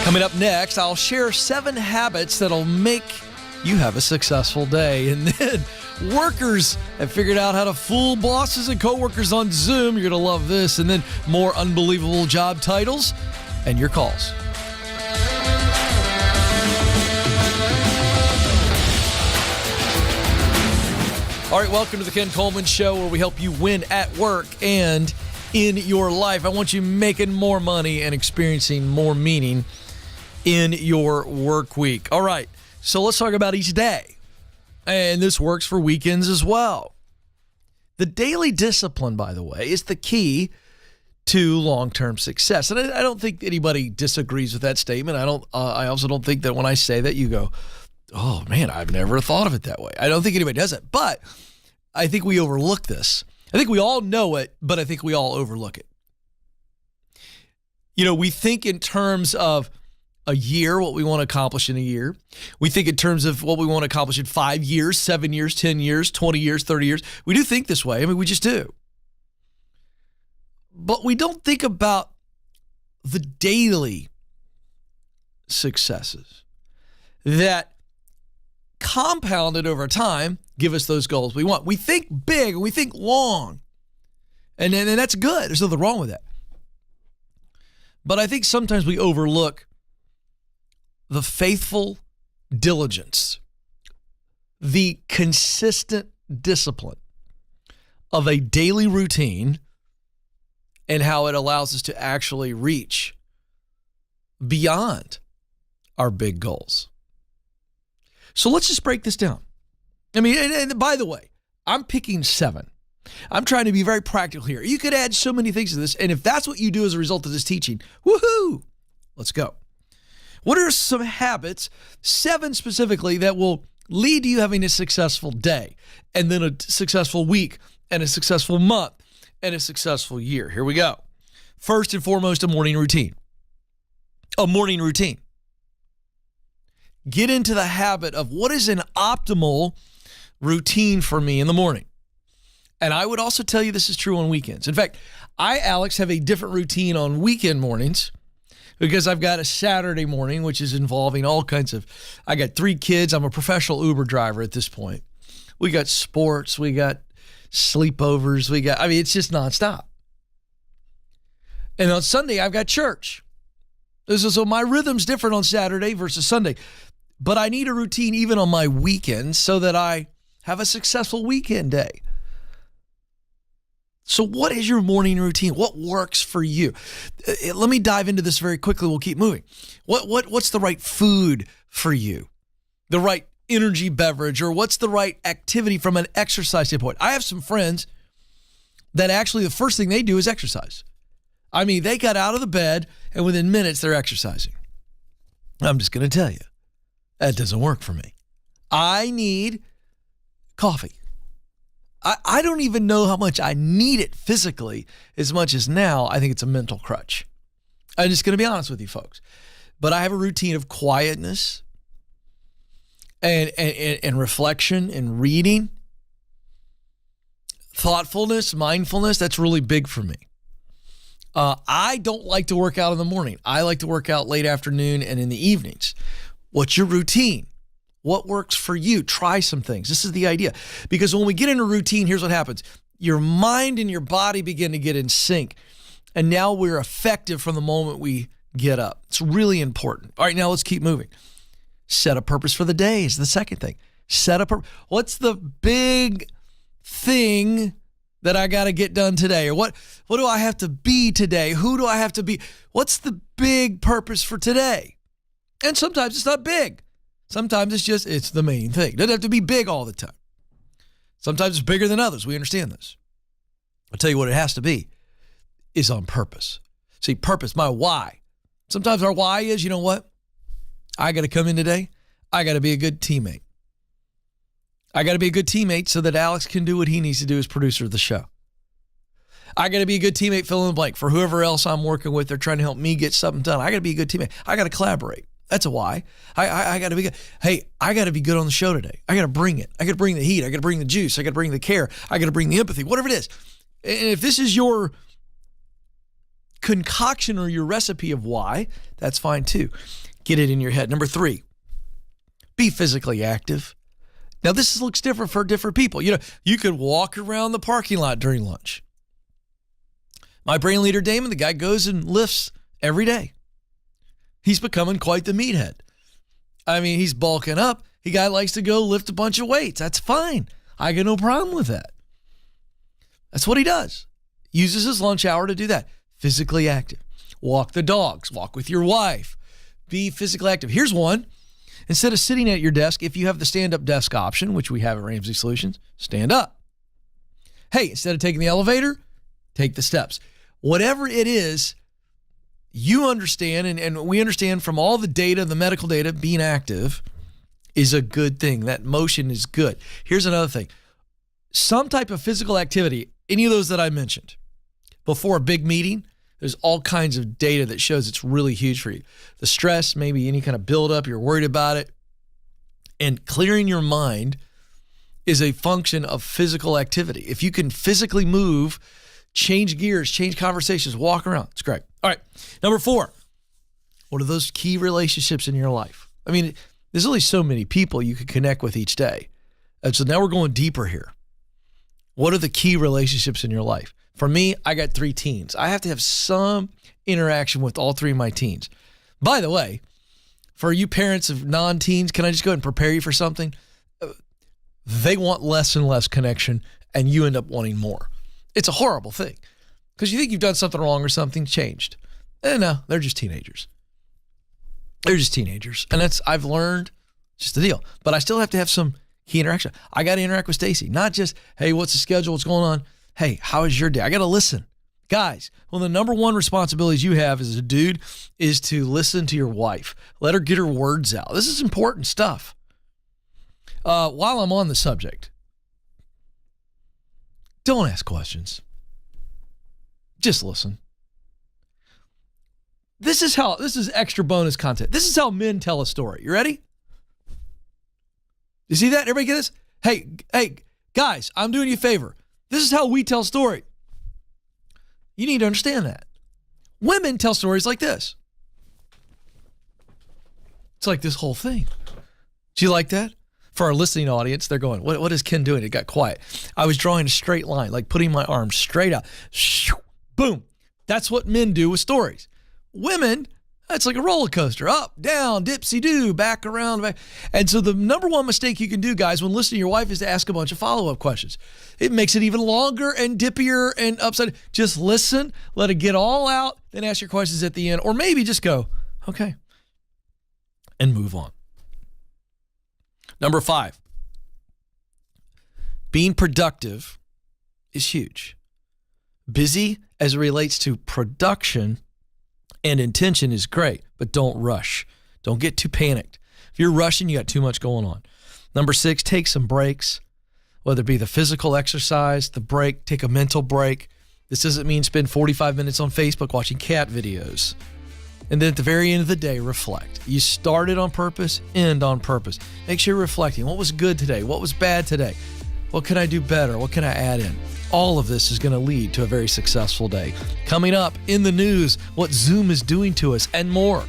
Coming up next, I'll share 7 habits that'll make you have a successful day. And then workers have figured out how to fool bosses and coworkers on Zoom. You're going to love this. And then more unbelievable job titles and your calls. All right, welcome to the Ken Coleman Show, where we help you win at work and in your life. I want you making more money and experiencing more meaning in your work week. All right, so let's talk about each day. And this works for weekends as well. The daily discipline, by the way, is the key to long-term success. And I don't think anybody disagrees with that statement. I also don't think that when I say that, you go, oh, man, I've never thought of it that way. I don't think anybody does it. But I think we overlook this. I think we all know it, but I think we all overlook it. You know, we think in terms of a year, what we want to accomplish in a year. We think in terms of what we want to accomplish in 5 years, 7 years, 10 years, 20 years, 30 years. We do think this way. I mean, we just do. But we don't think about the daily successes that compounded over time give us those goals we want. We think big and we think long. And that's good. There's nothing wrong with that. But I think sometimes we overlook the faithful diligence, the consistent discipline of a daily routine and how it allows us to actually reach beyond our big goals. So let's just break this down. I mean, and by the way, I'm picking 7. I'm trying to be very practical here. You could add so many things to this, and if that's what you do as a result of this teaching, woohoo, let's go. What are some habits, 7 specifically, that will lead to you having a successful day, and then a successful week, and a successful month, and a successful year? Here we go. First and foremost, a morning routine. A morning routine. Get into the habit of what is an optimal routine for me in the morning. And I would also tell you this is true on weekends. In fact, Alex, have a different routine on weekend mornings because I've got a Saturday morning, which is involving all kinds of, I got 3 kids. I'm a professional Uber driver at this point. We got sports. We got sleepovers. It's just nonstop. And on Sunday, I've got church. So my rhythm's different on Saturday versus Sunday. But I need a routine even on my weekends so that I have a successful weekend day. So what is your morning routine? What works for you? Let me dive into this very quickly. We'll keep moving. What's the right food for you? The right energy beverage, or what's the right activity from an exercise standpoint? I have some friends that actually the first thing they do is exercise. I mean, they got out of the bed and within minutes they're exercising. I'm just going to tell you, that doesn't work for me. I need coffee. I don't even know how much I need it physically as much as now I think it's a mental crutch. I'm just going to be honest with you folks. But I have a routine of quietness and reflection and reading, thoughtfulness, mindfulness. That's really big for me. I don't like to work out in the morning. I like to work out late afternoon and in the evenings. What's your routine? What works for you? Try some things. This is the idea. Because when we get in a routine, here's what happens. Your mind and your body begin to get in sync. And now we're effective from the moment we get up. It's really important. All right, now let's keep moving. Set a purpose for the day is the second thing. Set a purpose. What's the big thing that I got to get done today? Or what do I have to be today? Who do I have to be? What's the big purpose for today? And sometimes it's not big. Sometimes it's the main thing. It doesn't have to be big all the time. Sometimes it's bigger than others. We understand this. I'll tell you what it has to be is on purpose. See, purpose, my why. Sometimes our why is, you know what? I got to come in today. I got to be a good teammate. I got to be a good teammate so that Alex can do what he needs to do as producer of the show. I got to be a good teammate, fill in the blank, for whoever else I'm working with. They're trying to help me get something done. I got to be a good teammate. I got to collaborate. That's a why. I got to be good. Hey, I got to be good on the show today. I got to bring it. I got to bring the heat. I got to bring the juice. I got to bring the care. I got to bring the empathy, whatever it is. And if this is your concoction or your recipe of why, that's fine too. Get it in your head. Number 3, be physically active. Now, this looks different for different people. You know, you could walk around the parking lot during lunch. My brain leader, Damon, the guy goes and lifts every day. He's becoming quite the meathead. I mean, he's bulking up. The guy likes to go lift a bunch of weights. That's fine. I got no problem with that. That's what he does. Uses his lunch hour to do that. Physically active. Walk the dogs. Walk with your wife. Be physically active. Here's one. Instead of sitting at your desk, if you have the stand-up desk option, which we have at Ramsey Solutions, stand up. Hey, instead of taking the elevator, take the steps. Whatever it is, you understand, and we understand from all the data, the medical data, being active is a good thing. That motion is good. Here's another thing. Some type of physical activity, any of those that I mentioned, before a big meeting, there's all kinds of data that shows it's really huge for you. The stress, maybe any kind of buildup, you're worried about it. And clearing your mind is a function of physical activity. If you can physically move, change gears, change conversations, walk around, it's great. All right, number 4, what are those key relationships in your life? I mean, there's only so many people you could connect with each day. And so now we're going deeper here. What are the key relationships in your life? For me, I got 3 teens. I have to have some interaction with all 3 of my teens. By the way, for you parents of non-teens, can I just go ahead and prepare you for something? They want less and less connection, and you end up wanting more. It's a horrible thing because you think you've done something wrong or something changed. No, they're just teenagers. They're just teenagers. And I've learned, just the deal. But I still have to have some key interaction. I got to interact with Stacy, not just, hey, what's the schedule? What's going on? Hey, how is your day? I got to listen. Guys, one of the number 1 responsibilities you have as a dude is to listen to your wife. Let her get her words out. This is important stuff. While I'm on the subject, don't ask questions. Just listen. This is extra bonus content. This is how men tell a story. You ready? You see that? Everybody get this? Hey, guys, I'm doing you a favor. This is how we tell story. You need to understand that. Women tell stories like this. It's like this whole thing. Do you like that? For our listening audience, they're going, what is Ken doing? It got quiet. I was drawing a straight line, like putting my arms straight out. Boom. That's what men do with stories. Women, it's like a roller coaster. Up, down, dipsy-doo, back around. Back. And so the number 1 mistake you can do, guys, when listening to your wife is to ask a bunch of follow-up questions. It makes it even longer and dippier and upside. Just listen, let it get all out, then ask your questions at the end. Or maybe just go, okay, and move on. Number 5, being productive is huge. Busy as it relates to production and intention is great, but don't rush. Don't get too panicked. If you're rushing, you got too much going on. Number 6, take some breaks, whether it be the physical exercise, the break, take a mental break. This doesn't mean spend 45 minutes on Facebook watching cat videos. And then at the very end of the day, reflect. You started on purpose, end on purpose. Make sure you're reflecting. What was good today? What was bad today? What can I do better? What can I add in? All of this is going to lead to a very successful day. Coming up in the news, what Zoom is doing to us and more.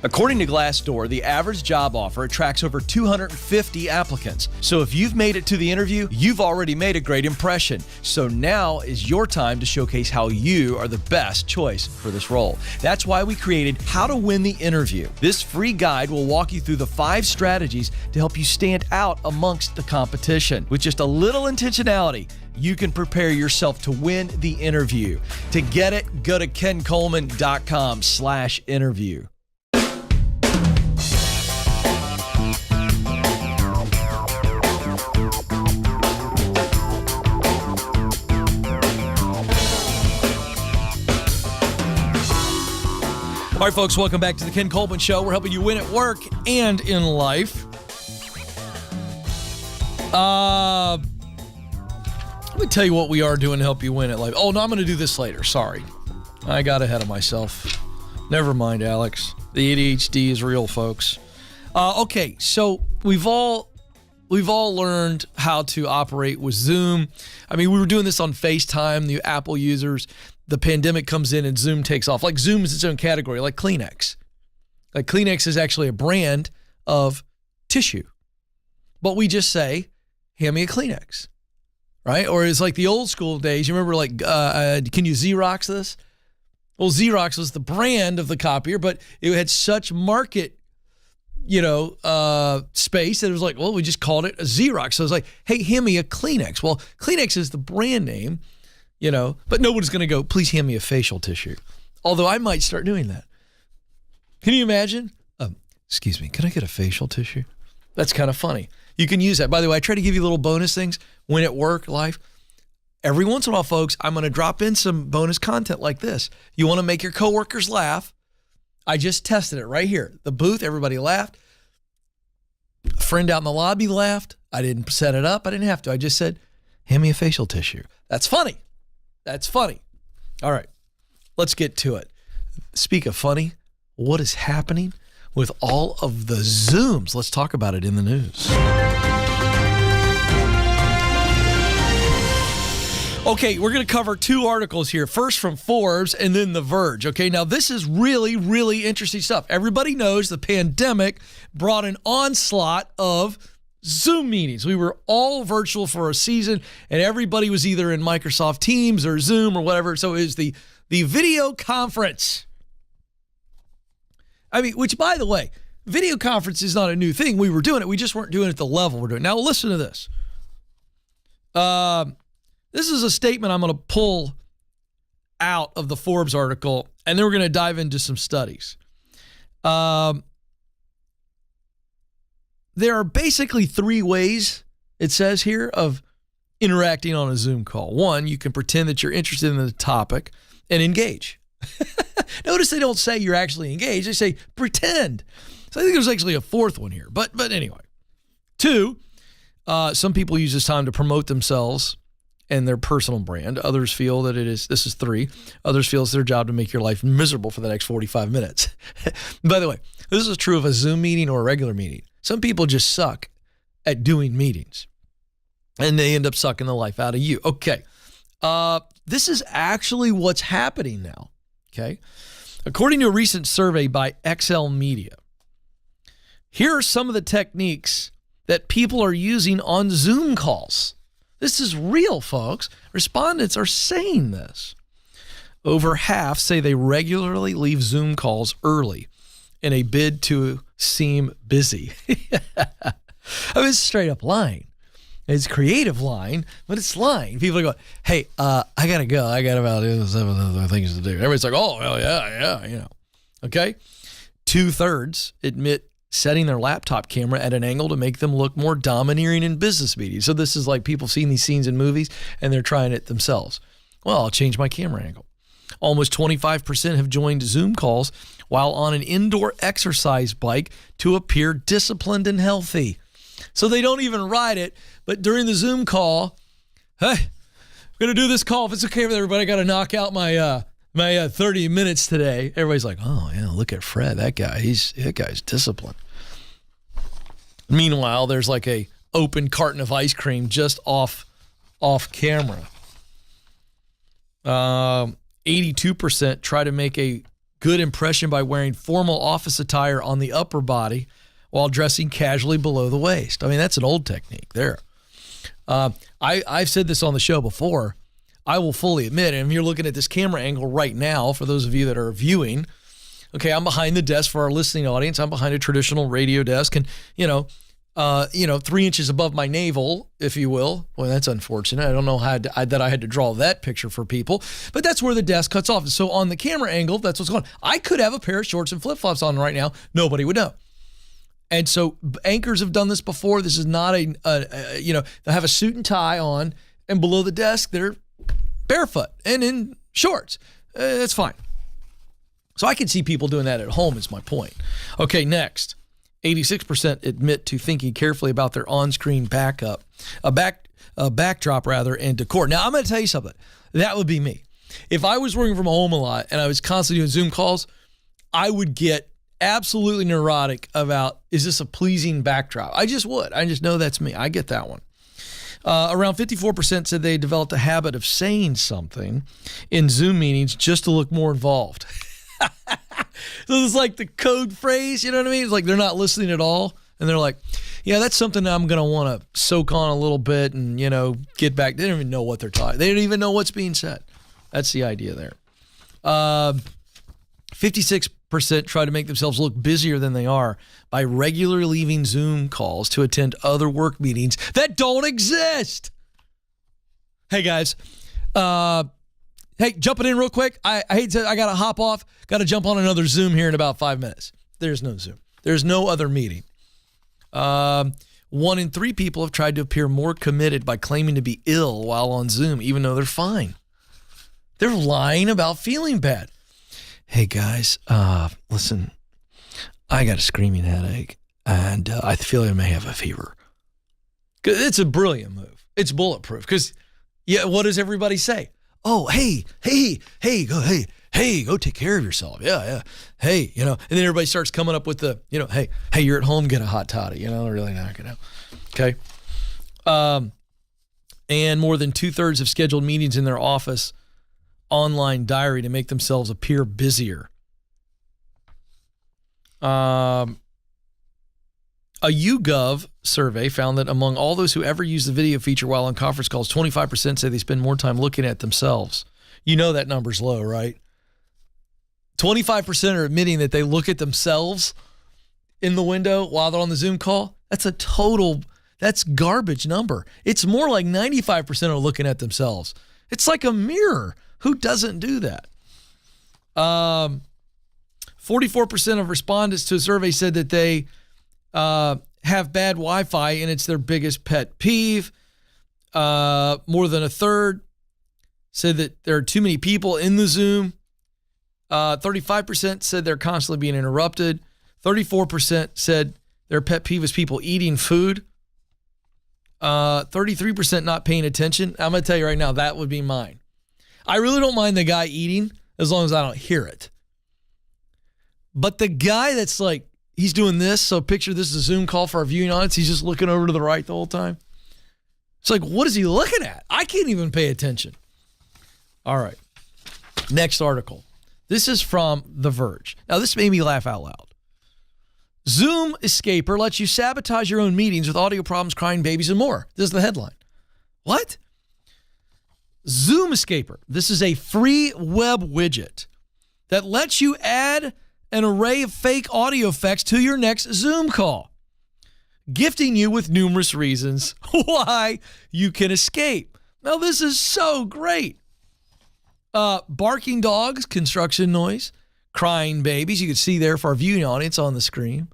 According to Glassdoor, the average job offer attracts over 250 applicants. So if you've made it to the interview, you've already made a great impression. So now is your time to showcase how you are the best choice for this role. That's why we created How to Win the Interview. This free guide will walk you through the 5 strategies to help you stand out amongst the competition. With just a little intentionality, you can prepare yourself to win the interview. To get it, go to kencoleman.com/interview. All right, folks, welcome back to the Ken Coleman Show. We're helping you win at work and in life. Let me tell you what we are doing to help you win at life. Oh, no, I'm going to do this later. Sorry. I got ahead of myself. Never mind, Alex. The ADHD is real, folks. Okay, so we've all learned how to operate with Zoom. I mean, we were doing this on FaceTime, the Apple users. The pandemic comes in and Zoom takes off. Like Zoom is its own category, like Kleenex. Like Kleenex is actually a brand of tissue. But we just say, hand me a Kleenex, right? Or it's like the old school days. You remember like, can you Xerox this? Well, Xerox was the brand of the copier, but it had such market space that it was like, well, we just called it a Xerox. So it was like, hey, hand me a Kleenex. Well, Kleenex is the brand name, but nobody's going to go, please hand me a facial tissue. Although I might start doing that. Can you imagine? Excuse me, can I get a facial tissue? That's kind of funny. You can use that. By the way, I try to give you little bonus things when at work, life. Every once in a while, folks, I'm going to drop in some bonus content like this. You want to make your coworkers laugh? I just tested it right here. The booth, everybody laughed. A friend out in the lobby laughed. I didn't set it up. I didn't have to. I just said, hand me a facial tissue. That's funny. That's funny. All right, let's get to it. Speak of funny, what is happening with all of the Zooms? Let's talk about it in the news. Okay, we're going to cover two articles here. First from Forbes and then The Verge. Okay, now this is really, really interesting stuff. Everybody knows the pandemic brought an onslaught of Zoom meetings. We were all virtual for a season, and everybody was either in Microsoft Teams or Zoom or whatever. So it was the video conference. I mean, which, by the way, video conference is not a new thing. We were doing it. We just weren't doing it at the level we're doing. Now, listen to this. This is a statement I'm going to pull out of the Forbes article, and then we're going to dive into some studies. There are basically three ways, it says here, of interacting on a Zoom call. One, you can pretend that you're interested in the topic and engage. Notice they don't say you're actually engaged. They say pretend. So I think there's actually a fourth one here. But anyway. Two, some people use this time to promote themselves and their personal brand. Others feel that this is three. Others feel it's their job to make your life miserable for the next 45 minutes. By the way, this is true of a Zoom meeting or a regular meeting. Some people just suck at doing meetings, and they end up sucking the life out of you. Okay. This is actually what's happening now. Okay. According to a recent survey by XL Media, here are some of the techniques that people are using on Zoom calls. This is real, folks. Respondents are saying this. Over half say they regularly leave Zoom calls early in a bid to seem busy. I mean, it's straight up lying. It's creative lying, but it's lying. People are going, hey, I got to go. I got about 7 other things to do. Everybody's like, oh, well, yeah. Okay? 2/3 admit setting their laptop camera at an angle to make them look more domineering in business meetings. So this is like people seeing these scenes in movies and they're trying it themselves. Well, I'll change my camera angle. Almost 25% have joined Zoom calls while on an indoor exercise bike to appear disciplined and healthy. So they don't even ride it, but during the Zoom call, hey, I'm going to do this call. If it's okay with everybody, I got to knock out my 30 minutes today. Everybody's like, oh, yeah, look at Fred. That guy's disciplined. Meanwhile, there's like a open carton of ice cream just off camera. 82% try to make a good impression by wearing formal office attire on the upper body while dressing casually below the waist. I mean, that's an old technique there. I've said this on the show before. I will fully admit, and if you're looking at this camera angle right now, for those of you that are viewing, okay, I'm behind the desk for our listening audience. I'm behind a traditional radio desk and, 3 inches above my navel, if you will. Boy, that's unfortunate. I don't know how that I had to draw that picture for people, but that's where the desk cuts off. So on the camera angle, that's what's going on. I could have a pair of shorts and flip-flops on right now. Nobody would know. And so anchors have done this before. This is not they have a suit and tie on, and below the desk, they're barefoot and in shorts. That's fine. So I can see people doing that at home is my point. Okay, next. 86% admit to thinking carefully about their on-screen backdrop and decor. Now, I'm going to tell you something. That would be me. If I was working from home a lot and I was constantly doing Zoom calls, I would get absolutely neurotic about, is this a pleasing backdrop? I just would. I just know that's me. I get that one. Around 54% said they developed a habit of saying something in Zoom meetings just to look more involved. So it's like the code phrase, you know what I mean? It's like they're not listening at all. And they're like, yeah, that's something that I'm going to want to soak on a little bit and, get back. They don't even know what they're talking. They don't even know what's being said. That's the idea there. 56% try to make themselves look busier than they are by regularly leaving Zoom calls to attend other work meetings that don't exist. Hey, guys. Hey, jumping in real quick. I hate to, I got to hop off. Got to jump on another Zoom here in about 5 minutes. There's no Zoom. There's no other meeting. 1 in 3 people have tried to appear more committed by claiming to be ill while on Zoom, even though they're fine. They're lying about feeling bad. Hey, guys, listen, I got a screaming headache, and I feel like I may have a fever. It's a brilliant move. It's bulletproof because, what does everybody say? Oh, hey, go take care of yourself. Yeah. Hey, and then everybody starts coming up with the, hey, you're at home, get a hot toddy. Really not going to. Okay. And more than 2/3 have scheduled meetings in their office online diary to make themselves appear busier. A YouGov survey found that among all those who ever use the video feature while on conference calls, 25% say they spend more time looking at themselves. That number's low, right? 25% are admitting that they look at themselves in the window while they're on the Zoom call. That's garbage number. It's more like 95% are looking at themselves. It's like a mirror. Who doesn't do that? 44% of respondents to a survey said that they have bad Wi-Fi and it's their biggest pet peeve. More than a third said that there are too many people in the Zoom. 35% said they're constantly being interrupted. 34% said their pet peeve is people eating food. 33% not paying attention. I'm going to tell you right now, that would be mine. I really don't mind the guy eating as long as I don't hear it. But the guy that's like, he's doing this, so picture this is a Zoom call for our viewing audience. He's just looking over to the right the whole time. It's like, what is he looking at? I can't even pay attention. All right. Next article. This is from The Verge. Now, this made me laugh out loud. Zoom Escaper lets you sabotage your own meetings with audio problems, crying babies, and more. This is the headline. What? Zoom Escaper. This is a free web widget that lets you add an array of fake audio effects to your next Zoom call, gifting you with numerous reasons why you can escape. Now, this is so great. Barking dogs, construction noise, crying babies. You can see there for our viewing audience on the screen.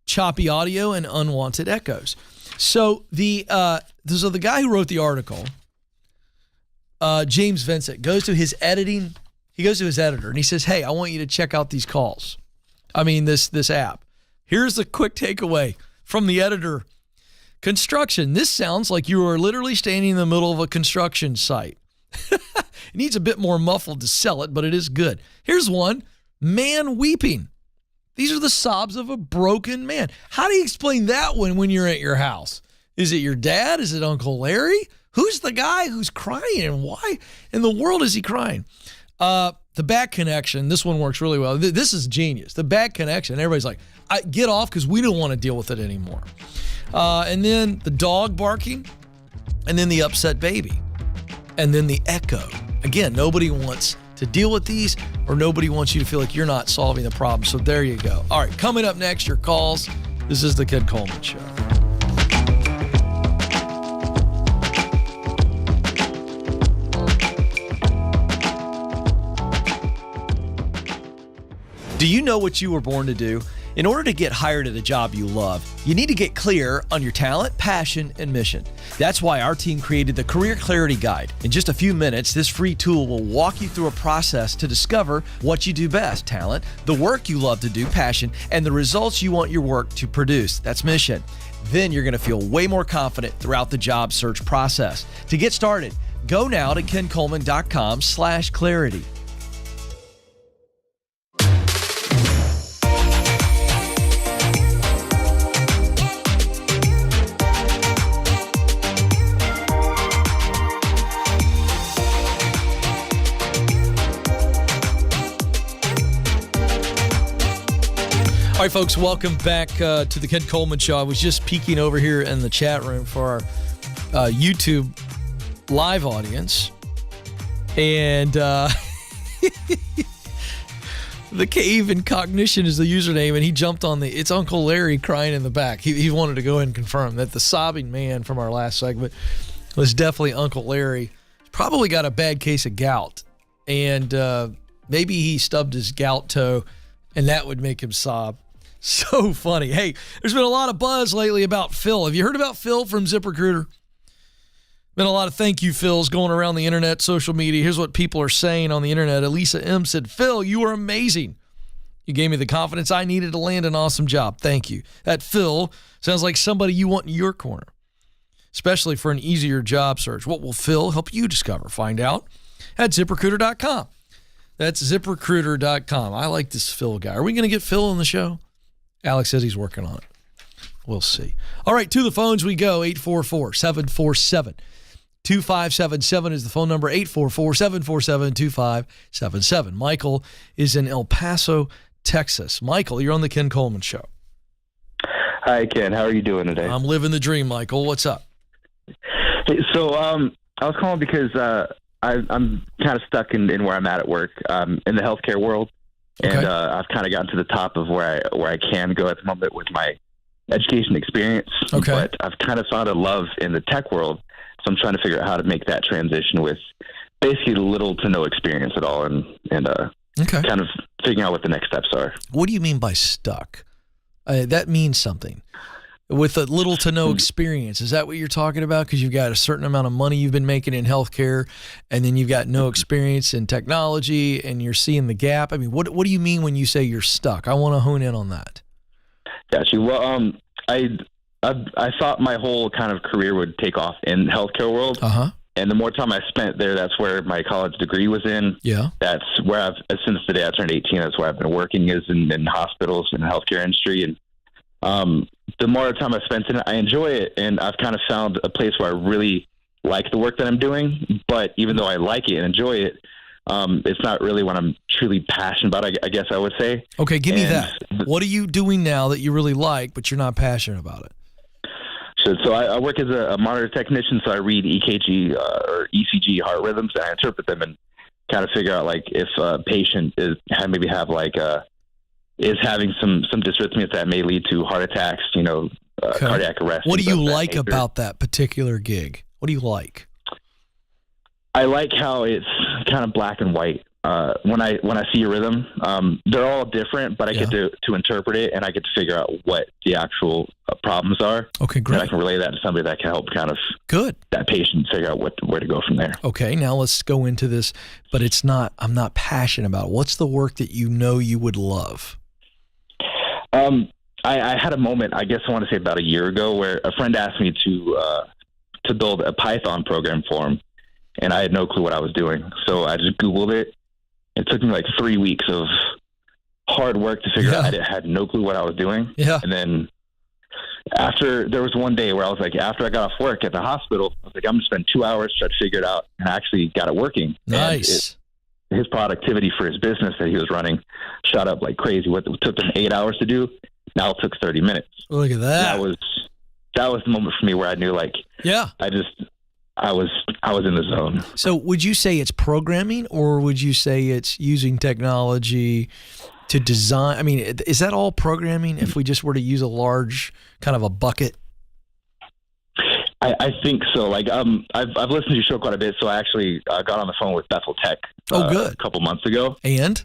Choppy audio and unwanted echoes. So the guy who wrote the article, James Vincent, goes to his editor and he says, hey, I want you to check out these calls. This app. Here's the quick takeaway from the editor. Construction. This sounds like you are literally standing in the middle of a construction site. It needs a bit more muffled to sell it, but it is good. Here's one. Man weeping. These are the sobs of a broken man. How do you explain that when you're at your house? Is it your dad? Is it Uncle Larry? Who's the guy who's crying and why in the world is he crying? The back connection. This one works really well. This is genius. The back connection. Everybody's like, get off because we don't want to deal with it anymore. And then the dog barking, and then the upset baby, and then the echo. Again, nobody wants to deal with these, or nobody wants you to feel like you're not solving the problem. So there you go. All right, coming up next, your calls. This is the Ken Coleman Show. Do you know what you were born to do? In order to get hired at a job you love, you need to get clear on your talent, passion, and mission. That's why our team created the Career Clarity Guide. In just a few minutes, this free tool will walk you through a process to discover what you do best, talent, the work you love to do, passion, and the results you want your work to produce. That's mission. Then you're going to feel way more confident throughout the job search process. To get started, go now to kencoleman.com/clarity. right, folks, welcome back to the Ken Coleman Show. I was just peeking over here in the chat room for our YouTube live audience, and the Cave in Cognition is the username, and he jumped on it's Uncle Larry crying in the back. He wanted to go ahead and confirm that the sobbing man from our last segment was definitely Uncle Larry. Probably got a bad case of gout, and maybe he stubbed his gout toe, and that would make him sob. So funny. Hey, there's been a lot of buzz lately about Phil. Have you heard about Phil from ZipRecruiter? Been a lot of thank you Phils going around the internet, social media. Here's what people are saying on the internet. Elisa M. said, Phil, you are amazing. You gave me the confidence I needed to land an awesome job. Thank you. That Phil sounds like somebody you want in your corner, especially for an easier job search. What will Phil help you discover? Find out at ZipRecruiter.com. That's ZipRecruiter.com. I like this Phil guy. Are we going to get Phil on the show? Alex says he's working on it. We'll see. All right, to the phones we go. 844-747-2577 is the phone number. 844-747-2577. Michael is in El Paso, Texas. Michael, you're on the Ken Coleman Show. Hi, Ken. How are you doing today? I'm living the dream, Michael. What's up? Hey, so I was calling because I'm kind of stuck in where I'm at work, in the healthcare world. And Okay. I've kind of gotten to the top of where I can go at the moment with my education experience. Okay. But I've kind of found a love in the tech world, so I'm trying to figure out how to make that transition with basically little to no experience at all, and Okay. kind of figuring out what the next steps are. What do you mean by stuck? That means something. With a little to no experience. Is that what you're talking about? Because you've got a certain amount of money you've been making in healthcare, and then you've got no experience in technology, and you're seeing the gap. I mean, what do you mean when you say you're stuck? I want to hone in on that. Got you. Well, I thought my whole kind of career would take off in the healthcare world. Uh-huh. And the more time I spent there, that's where my college degree was in. Yeah. That's where since the day I turned 18, that's where I've been working is in hospitals and the healthcare industry. And the more time I spent in it, I enjoy it. And I've kind of found a place where I really like the work that I'm doing. But even though I like it and enjoy it, it's not really what I'm truly passionate about, I guess I would say. Okay, give me that. What are you doing now that you really like, but you're not passionate about it? So I work as a monitor technician, so I read EKG or ECG heart rhythms, and I interpret them and kind of figure out like if a patient is having some dysrhythmias that may lead to heart attacks, cardiac arrest. What do you like about that particular gig? What do you like? I like how it's kind of black and white. When I see a rhythm, they're all different, but I get to interpret it, and I get to figure out what the actual problems are. Okay, great. And I can relay that to somebody that can help kind of that patient figure out where to go from there. Okay, now let's go into this, but I'm not passionate about it. What's the work that you know you would love? I had a moment, I guess I want to say about a year ago, where a friend asked me to build a Python program for him, and I had no clue what I was doing. So I just Googled it. It took me like 3 weeks of hard work to figure out. I had no clue what I was doing. Yeah. And then there was one day where I was like, after I got off work at the hospital, I was like, I'm going to spend 2 hours trying to figure it out, and I actually got it working. Nice. His productivity for his business that he was running shot up like crazy. What took him 8 hours to do, now it took 30 minutes. Look at that. That was the moment for me where I knew, like, I was in the zone. So would you say it's programming, or would you say it's using technology to design? I mean, is that all programming if we just were to use a large kind of a bucket? I think so. Like, I've listened to your show quite a bit, so I actually got on the phone with Bethel Tech good. a couple months ago. And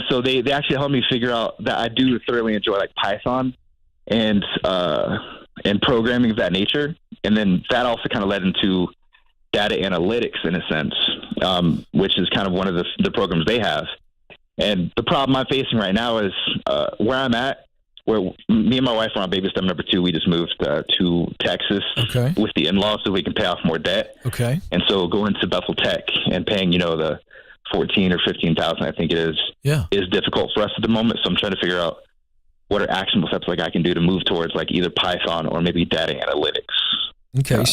so they actually helped me figure out that I do thoroughly enjoy like Python and programming of that nature. And then that also kind of led into data analytics in a sense, which is kind of one of the programs they have. And the problem I'm facing right now is where I'm at, where me and my wife are on baby step number 2. We just moved to Texas with the in-laws so we can pay off more debt. Okay. And so going to Bethel Tech and paying, the $14,000 or $15,000, I think it is difficult for us at the moment. So I'm trying to figure out what are actionable steps like I can do to move towards like either Python or maybe data analytics. Okay.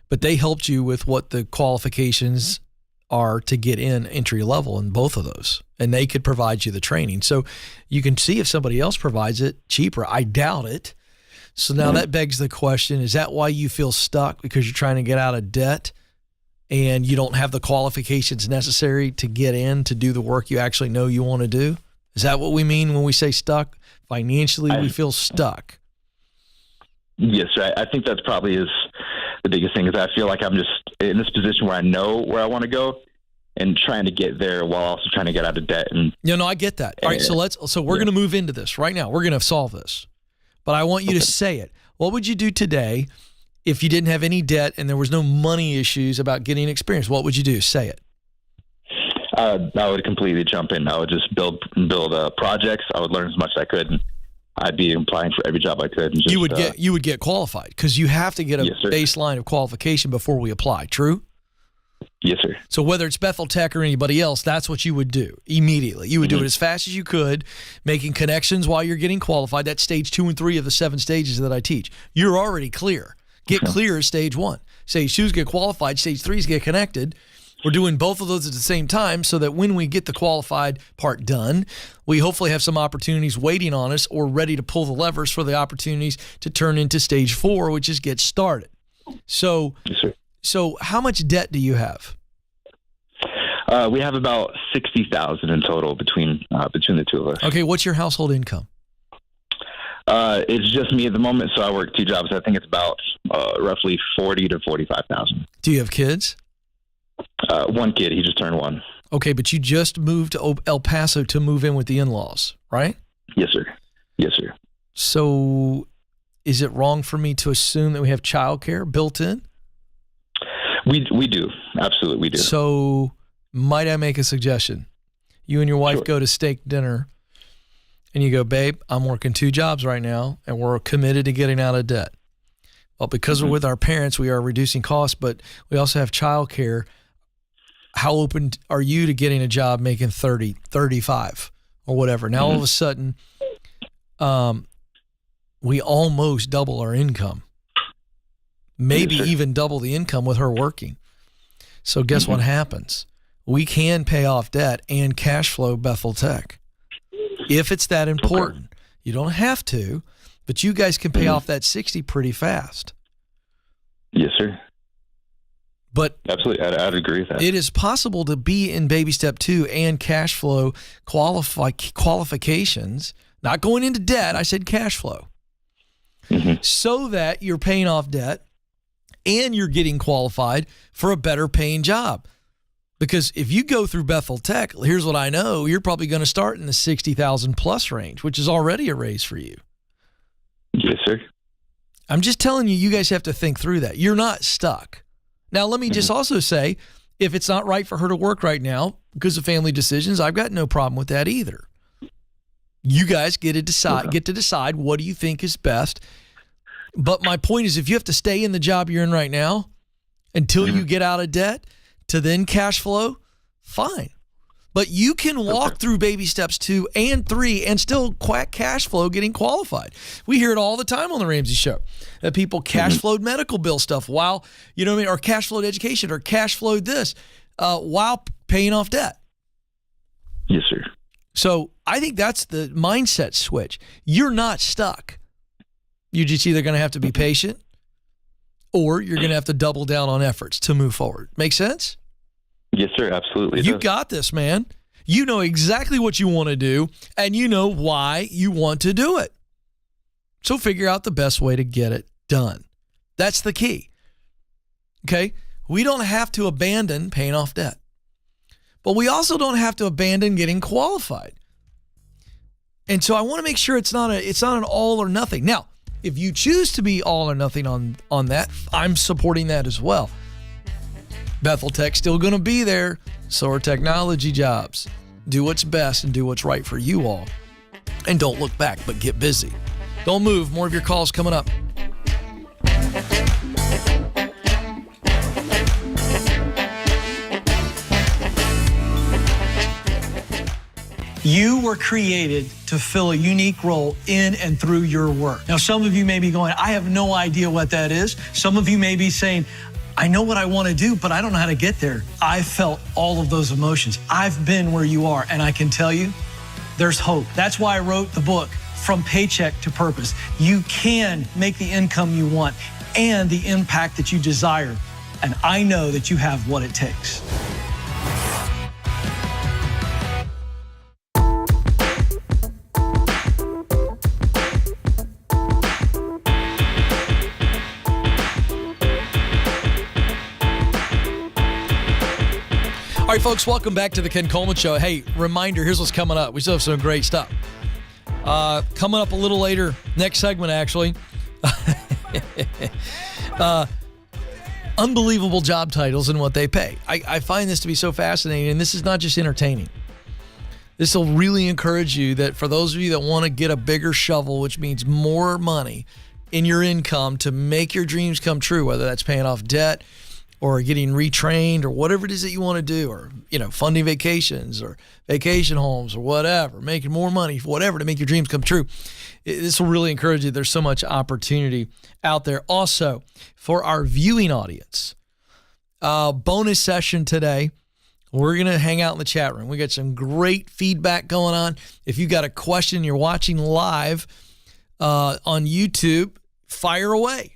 But they helped you with what the qualifications are to get in entry level in both of those, and they could provide you the training. So you can see if somebody else provides it cheaper. I doubt it. So now that begs the question, is that why you feel stuck, because you're trying to get out of debt and you don't have the qualifications necessary to get in to do the work you actually know you want to do? Is that what we mean when we say stuck? Financially, we feel stuck. Yes, sir. I think that's probably is the biggest thing, is I feel like I'm just in this position where I know where I want to go and trying to get there while also trying to get out of debt. And no, I get that. All right, so we're going to move into this right now. We're going to solve this. But I want you to say it. What would you do today if you didn't have any debt and there was no money issues about getting experience? What would you do? Say it. I would completely jump in. I would just build projects. I would learn as much as I could. And I'd be applying for every job I could. And just, you would get qualified, because you have to get a baseline of qualification before we apply. True? Yes, sir. So whether it's Bethel Tech or anybody else, that's what you would do immediately. You would do it as fast as you could, making connections while you're getting qualified. That's stage 2 and 3 of the 7 stages that I teach. You're already clear. Get clear is stage 1. Stage 2 is get qualified. Stage 3 is get connected. We're doing both of those at the same time so that when we get the qualified part done, we hopefully have some opportunities waiting on us or ready to pull the levers for the opportunities to turn into stage 4, which is get started. So, yes, sir. So how much debt do you have? We have about $60,000 in total between the two of us. Okay, what's your household income? It's just me at the moment, so I work 2 jobs. I think it's about roughly $40,000 to $45,000. Do you have kids? 1 kid. He just turned 1. Okay, but you just moved to El Paso to move in with the in-laws, right? Yes, sir. Yes, sir. So is it wrong for me to assume that we have childcare built in? We do. Absolutely, we do. So might I make a suggestion? You and your wife go to steak dinner and you go, babe, I'm working 2 jobs right now and we're committed to getting out of debt. Well, because we're with our parents, we are reducing costs, but we also have childcare. How open are you to getting a job making 30, 35 or whatever? Now, all of a sudden, we almost double our income. Maybe even double the income with her working. So guess what happens? We can pay off debt and cash flow Bethel Tech. If it's that important. You don't have to, but you guys can pay off that 60 pretty fast. Yes, sir. But absolutely, I'd agree with that. It is possible to be in baby step 2 and cash flow qualifications, not going into debt. I said cash flow. So that you're paying off debt and you're getting qualified for a better paying job. Because if you go through Bethel Tech, here's what I know, you're probably going to start in the 60,000 plus range, which is already a raise for you. Yes, sir. I'm just telling you, you guys have to think through that. You're not stuck. Now, let me just also say, if it's not right for her to work right now because of family decisions, I've got no problem with that either. You guys get to decide what do you think is best. But my point is, if you have to stay in the job you're in right now until you get out of debt to then cash flow, fine. But you can walk through baby steps 2 and 3 and still cash flow getting qualified. We hear it all the time on the Ramsey Show that people cash flowed medical bill stuff while, you know what I mean, or cash flowed education or cash flowed this while paying off debt. Yes, sir. So I think that's the mindset switch. You're not stuck. You're just either going to have to be patient or you're going to have to double down on efforts to move forward. Make sense? Yes, sir. Absolutely. You got this, man. You know exactly what you want to do, and you know why you want to do it. So figure out the best way to get it done. That's the key. Okay? We don't have to abandon paying off debt, but we also don't have to abandon getting qualified. And so I want to make sure it's not an all or nothing. Now, if you choose to be all or nothing on that, I'm supporting that as well. Bethel Tech's still going to be there. So are technology jobs. Do what's best and do what's right for you all. And don't look back, but get busy. Don't move. More of your calls coming up. You were created to fill a unique role in and through your work. Now, some of you may be going, I have no idea what that is. Some of you may be saying, I know what I want to do, but I don't know how to get there. I felt all of those emotions. I've been where you are, and I can tell you, there's hope. That's why I wrote the book, From Paycheck to Purpose. You can make the income you want and the impact that you desire. And I know that you have what it takes. All right, folks, welcome back to the Ken Coleman Show. Hey, reminder, here's what's coming up. We still have some great stuff. Coming up a little later, next segment, actually. Unbelievable job titles and what they pay. I find this to be so fascinating, and this is not just entertaining. This will really encourage you that for those of you that want to get a bigger shovel, which means more money in your income to make your dreams come true, whether that's paying off debt or getting retrained or whatever it is that you want to do, or, funding vacations or vacation homes or whatever, making more money, whatever, to make your dreams come true. This will really encourage you. There's so much opportunity out there. Also, for our viewing audience, bonus session today, we're going to hang out in the chat room. We got some great feedback going on. If you got a question, you're watching live on YouTube, fire away.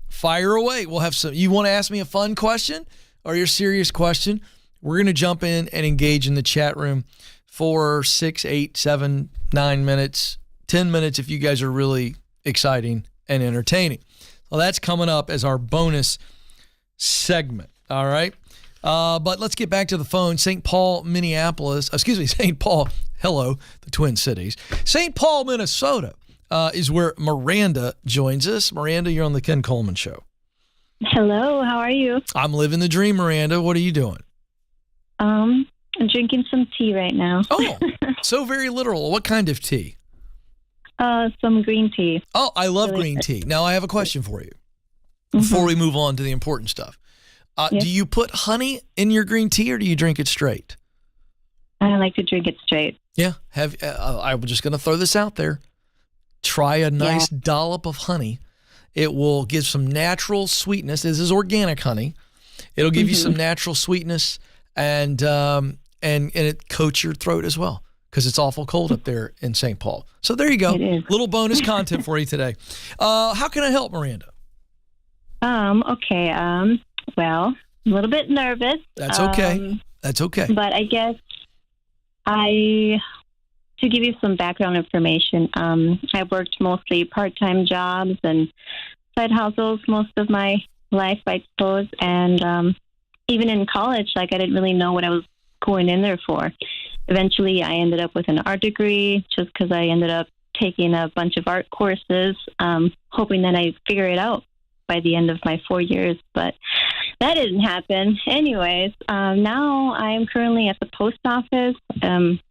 Fire away. We'll have some. You want to ask me a fun question or your serious question? We're going to jump in and engage in the chat room for 6, 8, 7, 9 minutes, 10 minutes if you guys are really exciting and entertaining. Well, that's coming up as our bonus segment. All right. But let's get back to the phone. St. Paul, St. Paul, hello, the Twin Cities. St. Paul, Minnesota. Is where Miranda joins us. Miranda, you're on the Ken Coleman Show. Hello, how are you? I'm living the dream, Miranda. What are you doing? I'm drinking some tea right now. Oh, so very literal. What kind of tea? Some green tea. Oh, I love green tea. Now, I have a question for you before we move on to the important stuff. Yes. Do you put honey in your green tea or do you drink it straight? I like to drink it straight. Yeah. I'm just going to throw this out there. Try a nice dollop of honey. It will give some natural sweetness. This is organic honey. It'll give you some natural sweetness, and it coats your throat as well because it's awful cold up there in St. Paul. So there you go. Little bonus content for you today. How can I help, Miranda? Okay. Well, I'm a little bit nervous. That's okay. That's okay. But I guess to give you some background information, I've worked mostly part-time jobs and side hustles most of my life, I suppose. And even in college, I didn't really know what I was going in there for. Eventually, I ended up with an art degree just because I ended up taking a bunch of art courses, hoping that I'd figure it out by the end of my 4 years. But that didn't happen. Anyways, now I'm currently at the post office.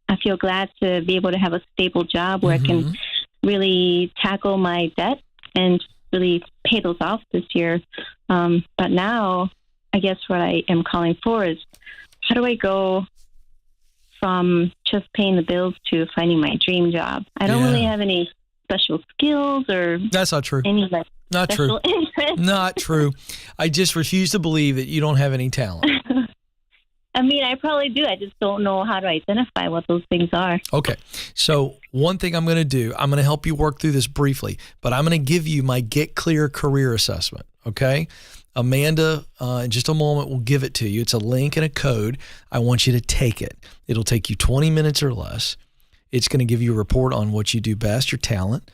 I feel glad to be able to have a stable job where I can really tackle my debt and really pay those off this year. But now, I guess what I am calling for is, how do I go from just paying the bills to finding my dream job? I don't really have any special skills or... That's not true. Any not true. interest. Not true. I just refuse to believe that you don't have any talent. I mean, I probably do. I just don't know how to identify what those things are. Okay. So one thing I'm going to do, I'm going to help you work through this briefly, but I'm going to give you my Get Clear career assessment. Okay. Amanda, in just a moment, will give it to you. It's a link and a code. I want you to take it. It'll take you 20 minutes or less. It's going to give you a report on what you do best, your talent,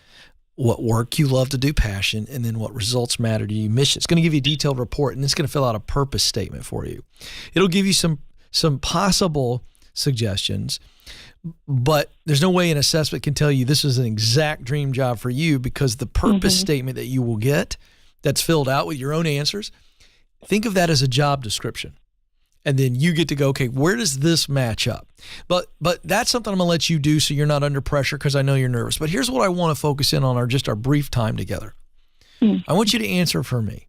what work you love to do, passion, and then what results matter to you, mission. It's going to give you a detailed report, and it's going to fill out a purpose statement for you. It'll give you some possible suggestions, but there's no way an assessment can tell you this is an exact dream job for you, because the purpose statement that you will get that's filled out with your own answers, think of that as a job description. And then you get to go, okay, where does this match up? But that's something I'm going to let you do so you're not under pressure, because I know you're nervous. But here's what I want to focus in on, our brief time together. I want you to answer for me.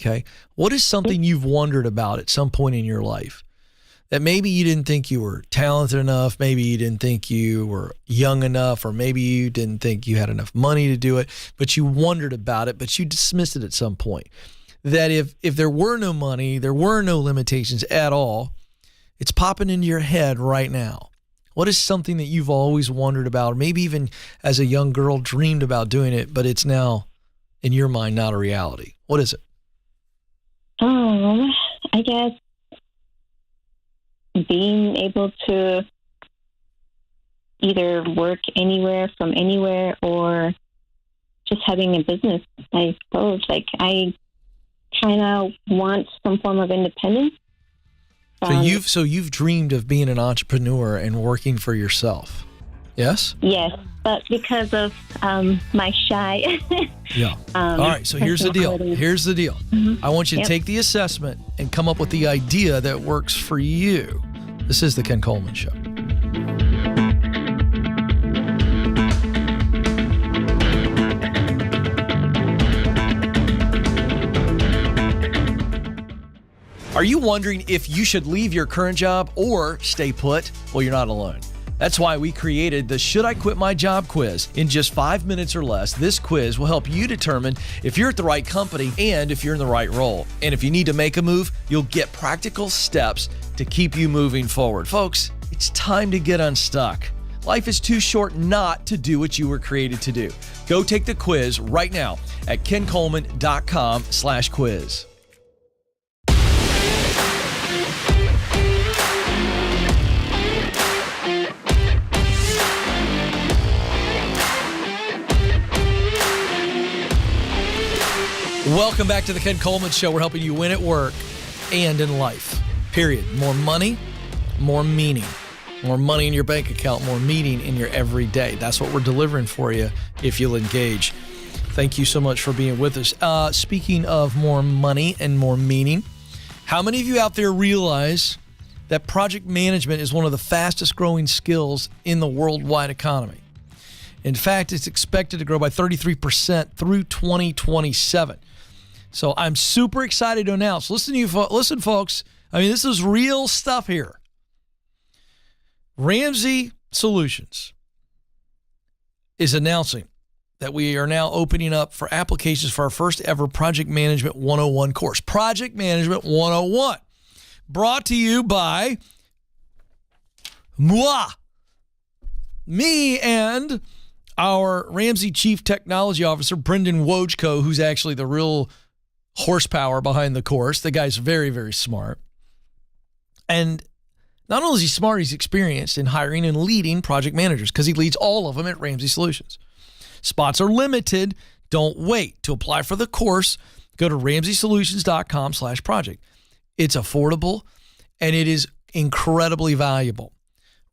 Okay? What is something you've wondered about at some point in your life that maybe you didn't think you were talented enough, maybe you didn't think you were young enough, or maybe you didn't think you had enough money to do it, but you wondered about it, but you dismissed it at some point? that if there were no money, there were no limitations at all, it's popping into your head right now. What is something that you've always wondered about, or maybe even as a young girl dreamed about doing it, but it's now, in your mind, not a reality? What is it? I guess being able to either work anywhere from anywhere or just having a business, I suppose. Like, I kind of want some form of independence. So you've dreamed of being an entrepreneur and working for yourself. Yes? Yes, but because of my shy. Yeah. All right, so here's the deal. Here's the deal. Mm-hmm. I want you to take the assessment and come up with the idea that works for you. This is the Ken Coleman Show. Are you wondering if you should leave your current job or stay put? Well, you're not alone. That's why we created the Should I Quit My Job quiz. In just 5 minutes or less, this quiz will help you determine if you're at the right company and if you're in the right role. And if you need to make a move, you'll get practical steps to keep you moving forward. Folks, it's time to get unstuck. Life is too short not to do what you were created to do. Go take the quiz right now at kencoleman.com/quiz. Welcome back to the Ken Coleman Show. We're helping you win at work and in life. Period. More money, more meaning. More money in your bank account, more meaning in your everyday. That's what we're delivering for you if you'll engage. Thank you so much for being with us. Speaking of more money and more meaning, how many of you out there realize that project management is one of the fastest growing skills in the worldwide economy? In fact, it's expected to grow by 33% through 2027. So I'm super excited to announce. Listen, folks. I mean, this is real stuff here. Ramsey Solutions is announcing that we are now opening up for applications for our first ever Project Management 101 course. Project Management 101. Brought to you by moi. Me and our Ramsey Chief Technology Officer, Brendan Wojko, who's actually the real horsepower behind the course. The guy's very, very smart. And not only is he smart, he's experienced in hiring and leading project managers because he leads all of them at Ramsey Solutions. Spots are limited. Don't wait. To apply for the course, go to ramseysolutions.com/project. It's affordable and it is incredibly valuable.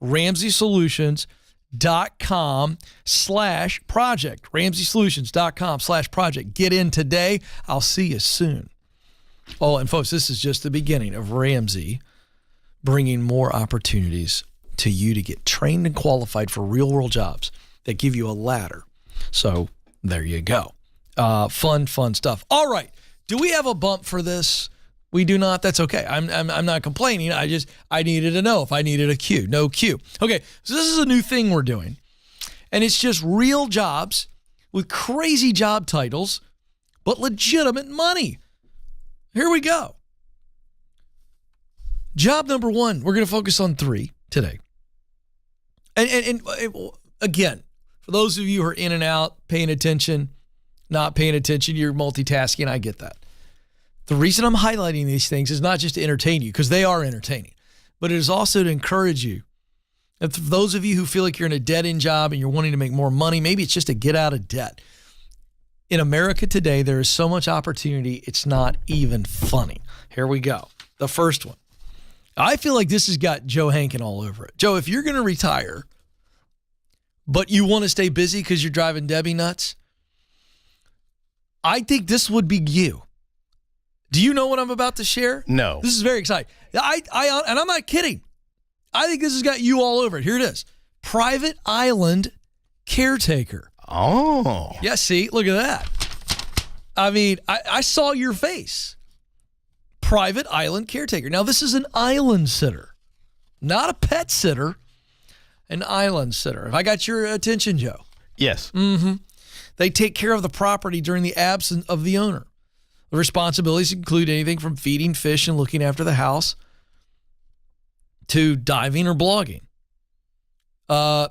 ramseysolutions.com/project. ramseysolutions.com/project. Get in today. I'll see you soon. Oh, and folks, this is just the beginning of Ramsey bringing more opportunities to you to get trained and qualified for real-world jobs that give you a ladder. So there you go. Fun stuff. All right. Do we have a bump for this? We do not. That's okay. I'm not complaining. I needed to know if I needed a cue. No cue. Okay. So this is a new thing we're doing. And it's just real jobs with crazy job titles, but legitimate money. Here we go. Job number one. We're going to focus on 3 today. And again, for those of you who are in and out, paying attention, not paying attention, you're multitasking. I get that. The reason I'm highlighting these things is not just to entertain you, because they are entertaining, but it is also to encourage you. If those of you who feel like you're in a dead-end job and you're wanting to make more money, maybe it's just to get out of debt. In America today, there is so much opportunity, it's not even funny. Here we go. The first one. I feel like this has got Joe Hankin all over it. Joe, if you're going to retire, but you want to stay busy because you're driving Debbie nuts, I think this would be you. Do you know what I'm about to share? No. This is very exciting. And I'm not kidding. I think this has got you all over it. Here it is. Private island caretaker. Oh. Yeah, see, look at that. I mean, I saw your face. Private island caretaker. Now, this is an island sitter, not a pet sitter, an island sitter. Have I got your attention, Joe? Yes. Mm-hmm. They take care of the property during the absence of the owner. The responsibilities include anything from feeding fish and looking after the house to diving or blogging.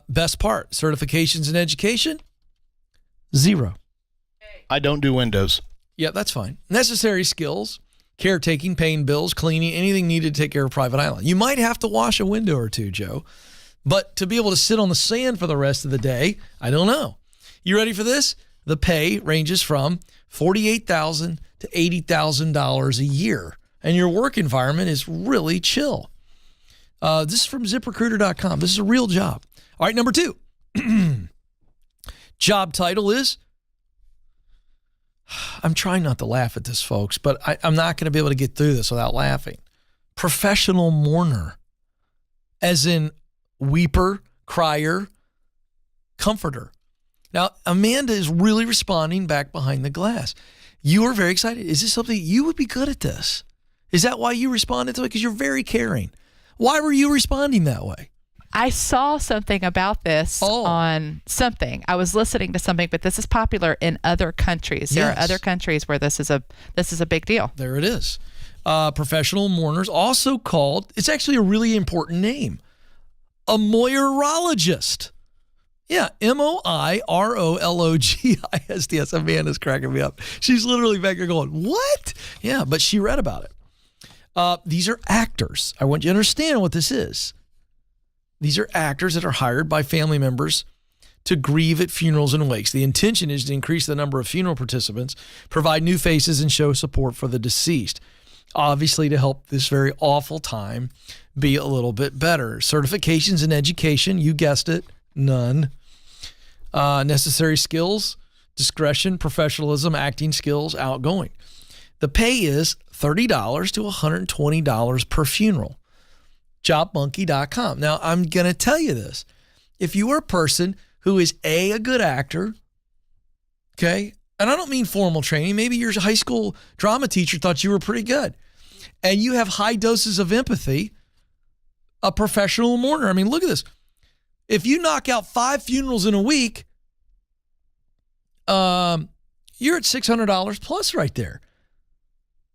Best part, certifications in education, 0. I don't do windows. Yeah, that's fine. Necessary skills, caretaking, paying bills, cleaning, anything needed to take care of private island. You might have to wash a window or two, Joe, but to be able to sit on the sand for the rest of the day, I don't know. You ready for this? The pay ranges from $48,000 to $80,000 a year, and your work environment is really chill. This is from ZipRecruiter.com. This is a real job. All right, number 2. Job title is, I'm trying not to laugh at this, folks, but I'm not going to be able to get through this without laughing. Professional mourner, as in weeper, crier, comforter. Now, Amanda is really responding back behind the glass. You are very excited. Is this something you would be good at this? Is that why you responded to it? Because you're very caring. Why were you responding that way? I saw something about this on something. I was listening to something, but this is popular in other countries. There are other countries where this is a big deal. There it is. Professional mourners, also called, it's actually a really important name, a moirologist. Yeah, moirologists. Amanda's cracking me up. She's literally back there going, what? Yeah, but she read about it. These are actors. I want you to understand what this is. These are actors that are hired by family members to grieve at funerals and wakes. The intention is to increase the number of funeral participants, provide new faces, and show support for the deceased. Obviously, to help this very awful time be a little bit better. Certifications in education, you guessed it, none. Necessary skills, discretion, professionalism, acting skills, outgoing. The pay is $30 to $120 per funeral. JobMonkey.com. Now, I'm going to tell you this. If you are a person who is a good actor, okay, and I don't mean formal training, maybe your high school drama teacher thought you were pretty good, and you have high doses of empathy, a professional mourner. I mean, look at this. If you knock out 5 funerals in a week, you're at $600 plus right there.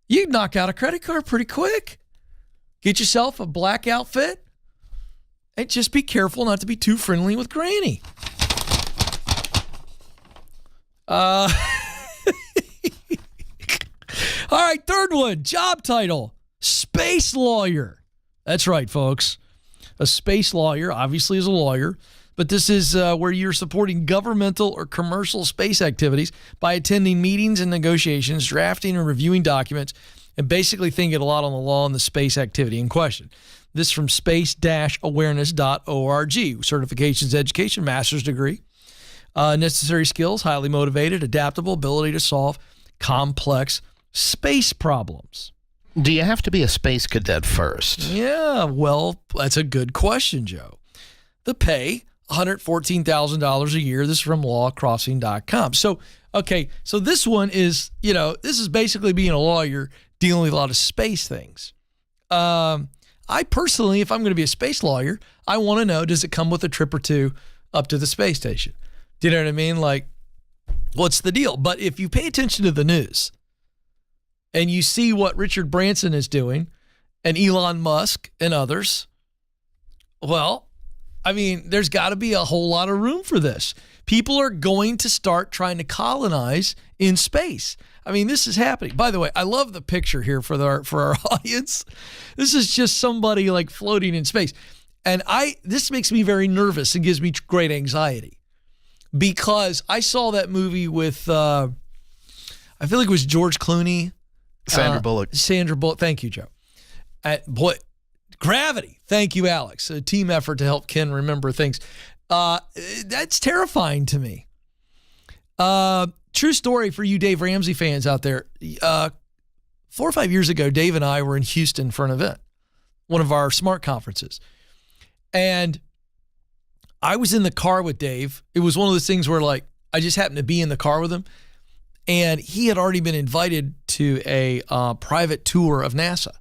You knock out a credit card pretty quick. Get yourself a black outfit and just be careful not to be too friendly with Granny. All right, third one, job title, space lawyer. That's right, folks. A space lawyer obviously is a lawyer, but this is where you're supporting governmental or commercial space activities by attending meetings and negotiations, drafting and reviewing documents, and basically thinking a lot on the law and the space activity in question. This from space-awareness.org. Certifications, education, master's degree. Necessary skills, highly motivated, adaptable, ability to solve complex space problems. Do you have to be a space cadet first? Yeah, well, that's a good question, Joe. The pay, $114,000 a year. This is from lawcrossing.com. So this one is, this is basically being a lawyer dealing with a lot of space things. I personally, if I'm going to be a space lawyer, I want to know, does it come with a trip or two up to the space station? Do you know what I mean? Like, what's the deal? But if you pay attention to the news and you see what Richard Branson is doing and Elon Musk and others, well, I mean, there's got to be a whole lot of room for this. People are going to start trying to colonize in space. I mean, this is happening. By the way, I love the picture here for our audience. This is just somebody like floating in space. And this makes me very nervous and gives me great anxiety because I saw that movie with, I feel like it was George Clooney. Sandra Bullock. Thank you, Joe. Gravity. Thank you, Alex. A team effort to help Ken remember things. That's terrifying to me. True story for you Dave Ramsey fans out there. 4 or 5 years ago, Dave and I were in Houston for an event, one of our SMART conferences. And I was in the car with Dave. It was one of those things where like I just happened to be in the car with him. And he had already been invited to a private tour of NASA.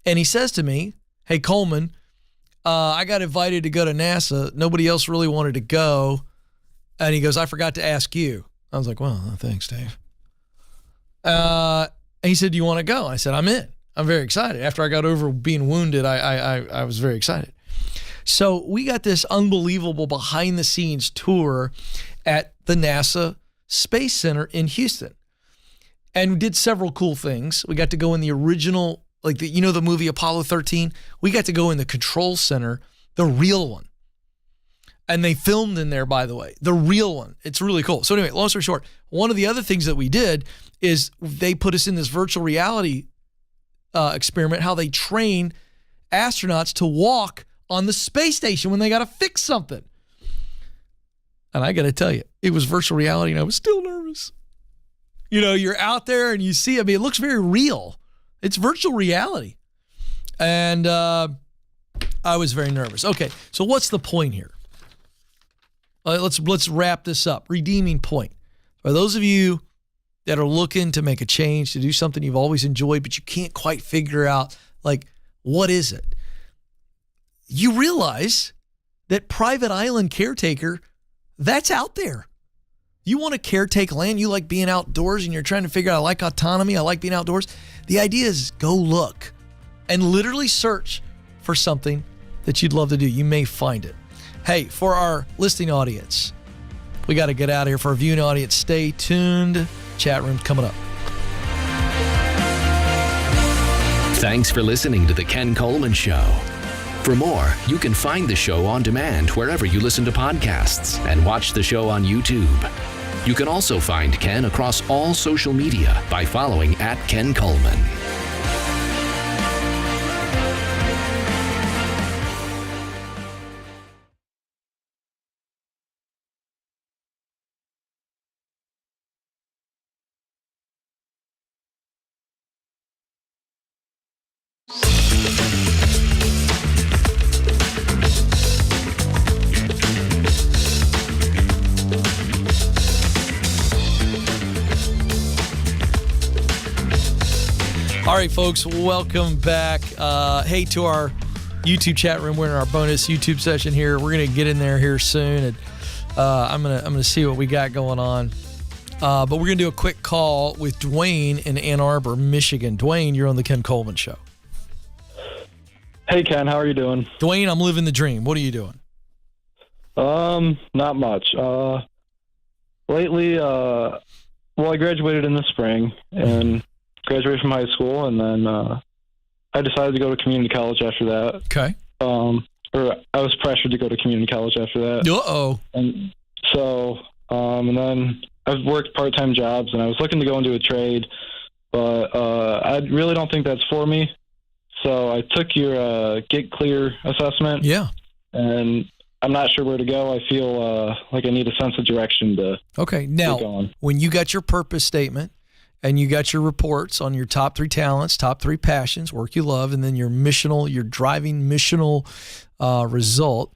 And he says to me, hey, Coleman, I got invited to go to NASA. Nobody else really wanted to go. And he goes, I forgot to ask you. I was like, well, thanks, Dave. And he said, "Do you want to go?" I said, "I'm in. I'm very excited." After I got over being wounded, I was very excited. So we got this unbelievable behind-the-scenes tour at the NASA Space Center in Houston. And we did several cool things. We got to go in the original, the movie Apollo 13? We got to go in the control center, the real one. And they filmed in there, by the way, the real one. It's really cool. So anyway, long story short, one of the other things that we did is they put us in this virtual reality experiment, how they train astronauts to walk on the space station when they got to fix something. And I got to tell you, it was virtual reality and I was still nervous. You're out there and you see, it looks very real. It's virtual reality. And I was very nervous. Okay, so what's the point here? Let's wrap this up. Redeeming point. For those of you that are looking to make a change, to do something you've always enjoyed, but you can't quite figure out, what is it? You realize that private island caretaker, that's out there. You want to caretake land, you like being outdoors, and you're trying to figure out, I like autonomy, I like being outdoors. The idea is go look and literally search for something that you'd love to do. You may find it. Hey, for our listening audience, we got to get out of here. For our viewing audience, stay tuned. Chat room coming up. Thanks for listening to The Ken Coleman Show. For more, you can find the show on demand wherever you listen to podcasts and watch the show on YouTube. You can also find Ken across all social media by following @Ken Coleman. All right, folks, welcome back. Hey, to our YouTube chat room. We're in our bonus YouTube session here. We're going to get in there here soon, and I'm gonna see what we got going on. But we're going to do a quick call with Dwayne in Ann Arbor, Michigan. Dwayne, you're on the Ken Coleman Show. Hey, Ken, how are you doing? Dwayne, I'm living the dream. What are you doing? Not much. Lately, I graduated in the spring and graduated from high school, and then I decided to go to community college after that. Okay. Or I was pressured to go to community college after that. Uh-oh. And so, and then I've worked part-time jobs, and I was looking to go into a trade, but I really don't think that's for me. So I took your Get Clear assessment. Yeah. And I'm not sure where to go. I feel like I need a sense of direction to Okay. Now, when you got your purpose statement and you got your reports on your top 3 talents, top 3 passions, work you love, and then your driving missional result,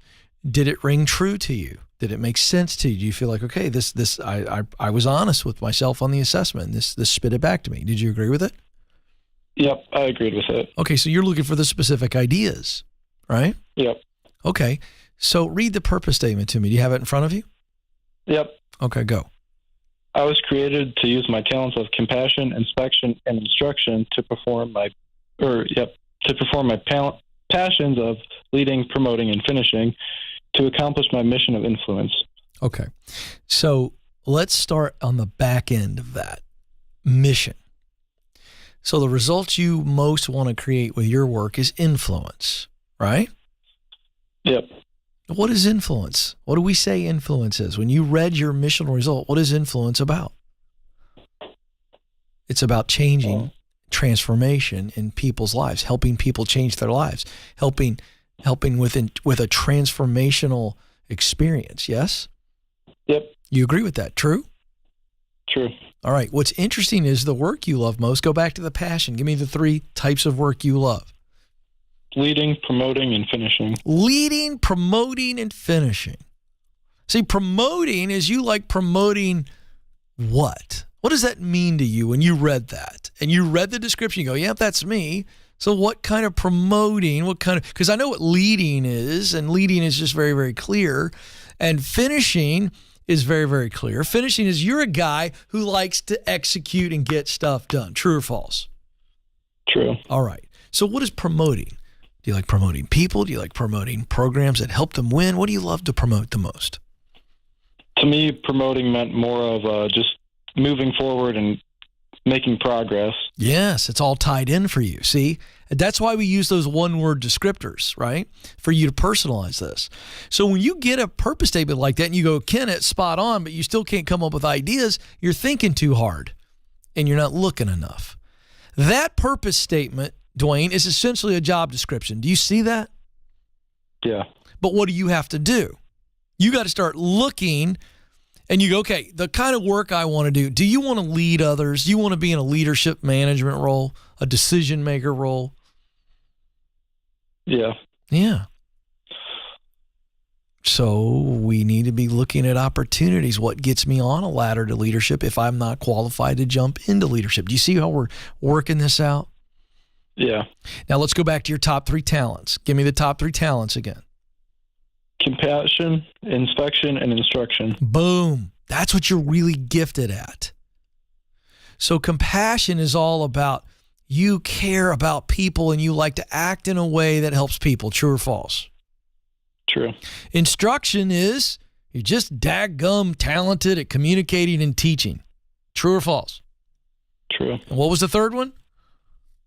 did it ring true to you? Did it make sense to you? Do you feel like, okay, I was honest with myself on the assessment. This spit it back to me. Did you agree with it? Yep, I agreed with it. Okay, so you're looking for the specific ideas, right? Yep. Okay, so read the purpose statement to me. Do you have it in front of you? Yep. Okay, go. I was created to use my talents of compassion, inspection, and instruction to perform my passions of leading, promoting, and finishing to accomplish my mission of influence. Okay. So let's start on the back end of that mission. So the results you most want to create with your work is influence, right? Yep. What is influence? What do we say influence is? When you read your missional result, what is influence about? It's about changing, transformation in people's lives, helping people change their lives, helping with a transformational experience, yes? Yep. You agree with that, true? True. All right. What's interesting is the work you love most. Go back to the passion. Give me the 3 types of work you love. Leading, promoting, and finishing. Leading, promoting, and finishing. See, promoting is you like promoting what? What does that mean to you when you read that? And you read the description, you go, yeah, that's me. So what kind of promoting, because I know what leading is, and leading is just very, very clear. And finishing is very, very clear. Finishing is you're a guy who likes to execute and get stuff done. True or false? True. All right. So what is promoting? Do you like promoting people? Do you like promoting programs that help them win? What do you love to promote the most? To me, promoting meant more of just moving forward and making progress. Yes, it's all tied in for you. See, that's why we use those one-word descriptors, right? For you to personalize this. So when you get a purpose statement like that and you go, Ken, it's spot on, but you still can't come up with ideas, you're thinking too hard and you're not looking enough. That purpose statement, Dwayne, is essentially a job description. Do you see that? Yeah. But what do you have to do? You got to start looking and you go, okay, the kind of work I want to do you want to lead others? Do you want to be in a leadership management role, a decision maker role? Yeah. Yeah. So we need to be looking at opportunities. What gets me on a ladder to leadership if I'm not qualified to jump into leadership? Do you see how we're working this out? Yeah. Now let's go back to your top 3 talents. Give me the top 3 talents again. Compassion, inspection, and instruction. Boom. That's what you're really gifted at. So compassion is all about you care about people and you like to act in a way that helps people. True or false? True. Instruction is you're just dadgum talented at communicating and teaching. True or false? True. And what was the third one?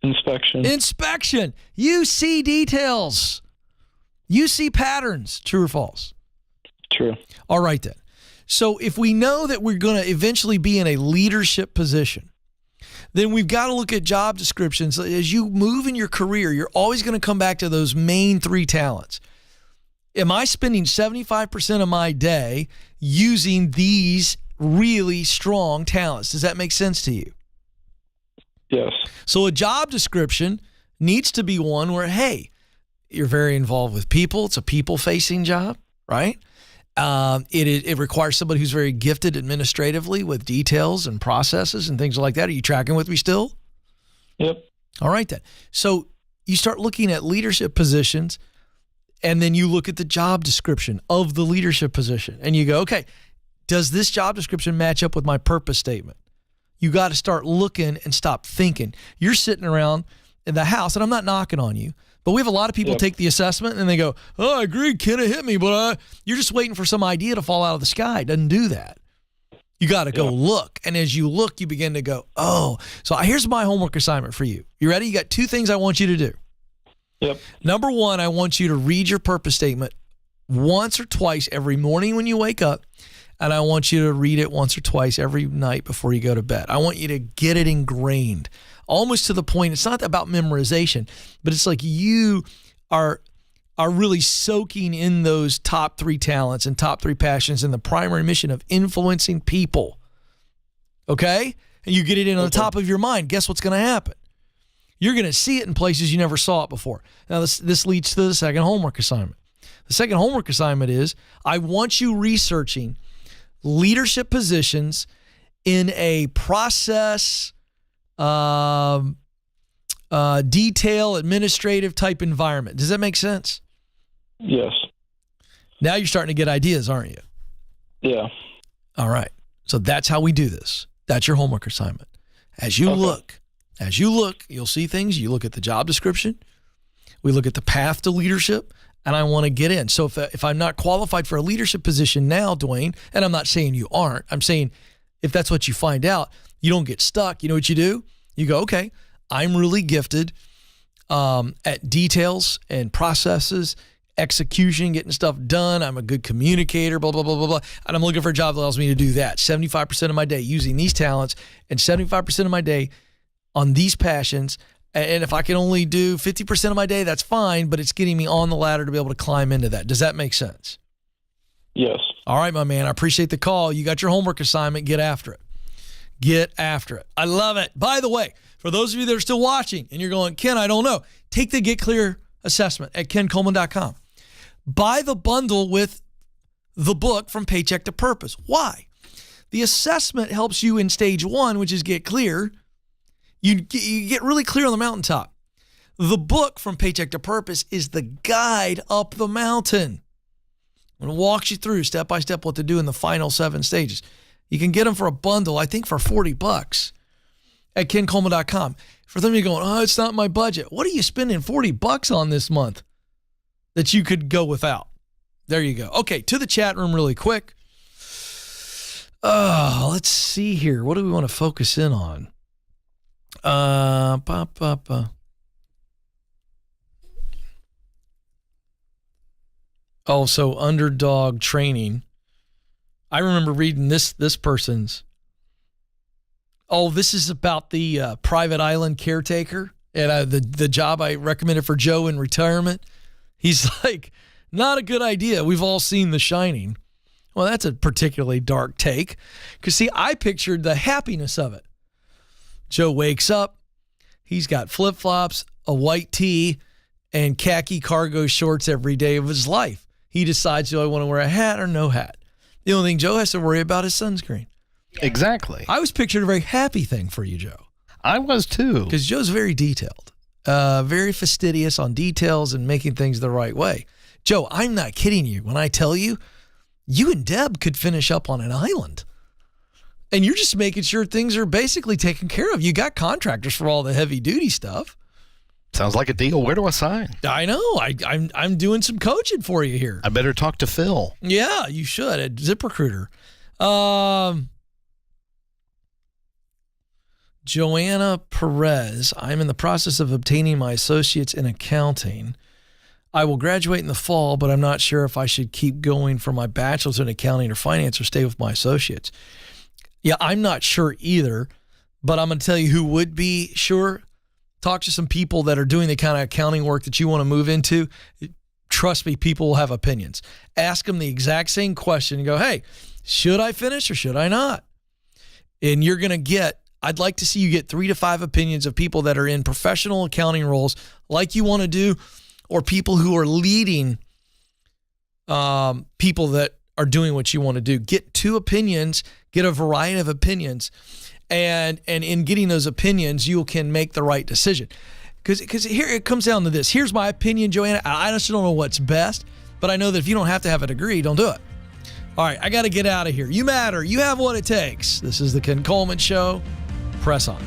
Inspection. Inspection. You see details. You see patterns. True or false? True. All right then. So if we know that we're going to eventually be in a leadership position, then we've got to look at job descriptions. As you move in your career, you're always going to come back to those main 3 talents. Am I spending 75% of my day using these really strong talents? Does that make sense to you? Yes. So a job description needs to be one where, hey, you're very involved with people. It's a people-facing job, right? It requires somebody who's very gifted administratively with details and processes and things like that. Are you tracking with me still? Yep. All right, then. So you start looking at leadership positions, and then you look at the job description of the leadership position, and you go, okay, does this job description match up with my purpose statement? You got to start looking and stop thinking. You're sitting around in the house, and I'm not knocking on you, but we have a lot of people take the assessment and they go, oh, I agree, Ken, it hit me, but you're just waiting for some idea to fall out of the sky. It doesn't do that. You got to go look. And as you look, you begin to go, oh. So here's my homework assignment for you. You ready? You got 2 things I want you to do. Yep. Number 1, I want you to read your purpose statement once or twice every morning when you wake up, and I want you to read it once or twice every night before you go to bed. I want you to get it ingrained, almost to the point, it's not about memorization, but it's like you are really soaking in those top 3 talents and top 3 passions and the primary mission of influencing people. Okay? And you get it in on the top of your mind. Guess what's going to happen? You're going to see it in places you never saw it before. Now, this leads to the second homework assignment. The second homework assignment is I want you researching leadership positions in a process, detail, administrative type environment. Does that make sense? Yes. Now you're starting to get ideas, aren't you? Yeah. All right. So that's how we do this. That's your homework assignment. As you look, you'll see things. You look at the job description. We look at the path to leadership, and I want to get in. So if I'm not qualified for a leadership position now, Dwayne, and I'm not saying you aren't, I'm saying if that's what you find out, you don't get stuck. You know what you do? You go, okay, I'm really gifted at details and processes, execution, getting stuff done. I'm a good communicator, blah, blah, blah, blah, blah. And I'm looking for a job that allows me to do that. 75% of my day using these talents and 75% of my day on these passions. And if I can only do 50% of my day, that's fine, but it's getting me on the ladder to be able to climb into that. Does that make sense? Yes. All right, my man. I appreciate the call. You got your homework assignment. Get after it. Get after it. I love it. By the way, for those of you that are still watching and you're going, Ken, I don't know, take the Get Clear assessment at kencoleman.com. Buy the bundle with the book From Paycheck to Purpose. Why? The assessment helps you in stage 1, which is get clear. You get really clear on the mountaintop. The book From Paycheck to Purpose is the guide up the mountain. And it walks you through step by step what to do in the final 7 stages. You can get them for a bundle, I think for $40 at kencoleman.com. For them, you're going, oh, it's not my budget. What are you spending $40 on this month that you could go without? There you go. Okay, to the chat room really quick. Let's see here. What do we want to focus in on? Oh, so underdog training. I remember reading this person's. Oh, this is about the private island caretaker and the job I recommended for Joe in retirement. He's like, not a good idea. We've all seen The Shining. Well, that's a particularly dark take. Because, see, I pictured the happiness of it. Joe wakes up. He's got flip-flops, a white tee, and khaki cargo shorts every day of his life. He decides, do I want to wear a hat or no hat? The only thing Joe has to worry about is sunscreen. Exactly. I was picturing a very happy thing for you, Joe. I was too. Because Joe's very detailed, very fastidious on details and making things the right way. Joe, I'm not kidding you when I tell you, you and Deb could finish up on an island. And you're just making sure things are basically taken care of. You got contractors for all the heavy duty stuff. Sounds like a deal. Where do I sign? I know. I'm doing some coaching for you here. I better talk to Phil. Yeah, you should at ZipRecruiter. Joanna Perez, I'm in the process of obtaining my associates in accounting. I will graduate in the fall, but I'm not sure if I should keep going for my bachelor's in accounting or finance or stay with my associates. Yeah, I'm not sure either, but I'm going to tell you who would be sure. Talk to some people that are doing the kind of accounting work that you want to move into. Trust me, people will have opinions. Ask them the exact same question and go, hey, should I finish or should I not? And you're going to get, I'd like to see you get 3 to 5 opinions of people that are in professional accounting roles like you want to do, or people who are leading people that are doing what you want to do. Get 2 opinions, get a variety of opinions, and in getting those opinions, you can make the right decision. Because here it comes down to this. Here's my opinion, Joanna. I honestly don't know what's best, but I know that if you don't have to have a degree, don't do it. All right, I got to get out of here. You matter. You have what it takes. This is the Ken Coleman Show. Press on.